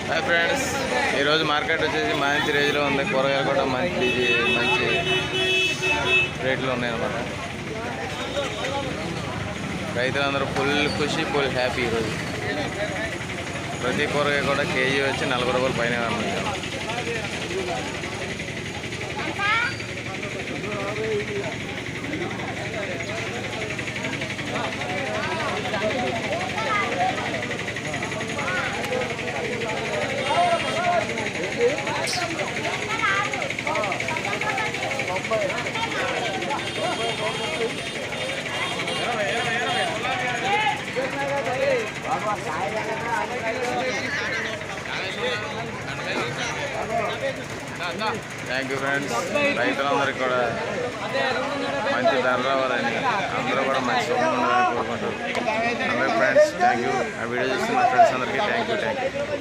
Hi friends, ఈరోజు market వచ్చేసి మంచి రేంజ్లో ఉంది. కూరగాయలు కూడా మంచి రేట్లో ఉన్నాయన్నమాట. రైతులందరూ ఫుల్ ఖుషి, ఫుల్ హ్యాపీ. ఈరోజు ప్రతి కూరగాయ కూడా కేజీ వచ్చి 40 రూపాయల పైన అమ్ముతాం. Thank you friends. రైతులందరికీ కూడా మంచి ధర రావాలని, అందరూ కూడా మంచి సొమ్ము ఉండాలని కోరుకుంటారు. అందరికీ ఫ్రెండ్స్ థ్యాంక్ యూ. ఆ వీడియో చూస్తున్న ఫ్రెండ్స్ అందరికీ థ్యాంక్ యూ.